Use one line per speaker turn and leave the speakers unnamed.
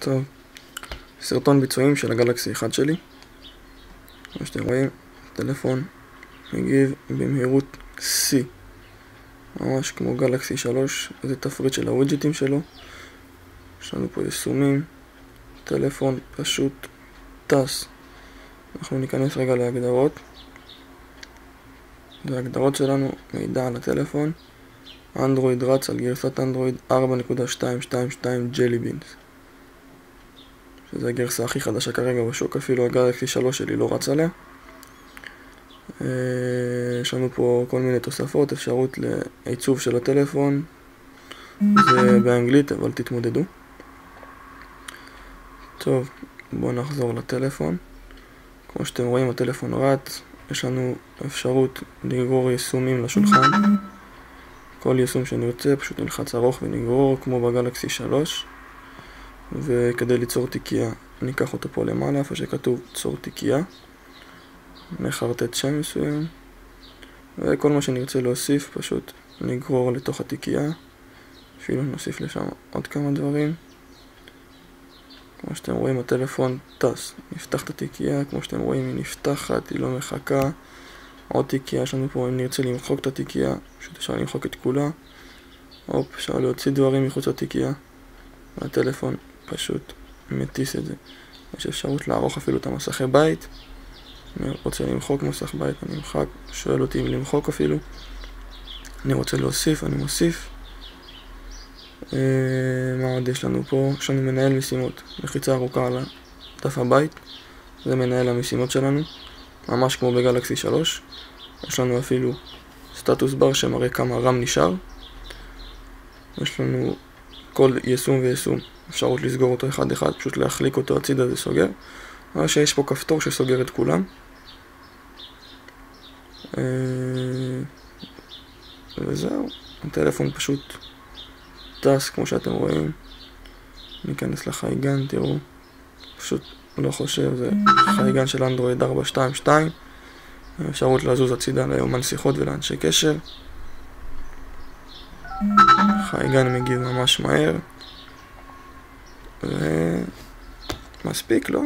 טוב, סרטון ביצועים של הגלקסי 1 שלי. כמו שאתם רואים, הטלפון מגיב במהירות C, ממש כמו גלקסי 3. זה תפריט של הווידג'טים שלו. יש לנו פה יישומים, טלפון פשוט טס. אנחנו ניכנס רגע להגדרות. זה ההגדרות שלנו, מידע על הטלפון. אנדרואיד רץ על גרסת אנדרואיד 4.222 ג'לי בינס, שזה הגרסה הכי חדשה כרגע בשוק, אפילו הגלקסי 3 שלי לא רץ עליה. יש לנו פה כל מיני תוספות, אפשרות לעיצוב של הטלפון, זה באנגלית אבל תתמודדו. טוב, בואו נחזור לטלפון. כמו שאתם רואים, הטלפון רץ, יש לנו אפשרות לגרור יישומים לשולחן. כל יישום שנרצה פשוט נלחץ ארוך ונגרור כמו בגלקסי 3. וכדי ליצור תיקייה ניקח אותו פה למעלה איפה שכתוב צור תיקייה, נחרטט שם מסוים, וכל מה שנרצה להוסיף פשוט נגרור לתוך התיקייה. אפילו נוסיף לשם עוד כמה דברים. כמו שאתם רואים, הטלפון טס, נפתח את התיקייה, כמו שאתם רואים היא נפתחת, היא לא מחכה. עוד תיקייה, יש לנו פה, אם נרצה למחוק את התיקייה פשוט אפשר למחוק את כולה. אפשר להוציא דברים מחוץ לתיקייה, והטלפון פשוט מטיס את זה. יש אפשרות לערוך אפילו את המסכי בית. אני רוצה למחוק מסך בית, אני אמחק. שואל אותי אם למחוק אפילו. אני רוצה להוסיף, אני מוסיף. מה עוד יש לנו פה? יש לנו מנהל משימות, לחיצה ארוכה על דף הבית. זה מנהל המשימות שלנו, ממש כמו בגלקסי 3. יש לנו אפילו סטטוס בר שמראה כמה רם נשאר. יש לנו כל יישום ויישום, אפשרות לסגור אותו אחד אחד, פשוט להחליק אותו הצידה זה סוגר. אבל שיש פה כפתור שסוגר את כולם. וזהו, הטלפון פשוט טס כמו שאתם רואים. ניכנס לחייגן, תראו, פשוט לא חושב, זה חייגן של אנדרואיד 4.2.2. אפשרות לזוז הצידה ליומן שיחות ולאנשי קשר. חייגן מגיב ממש מהר. ומספיק, לא?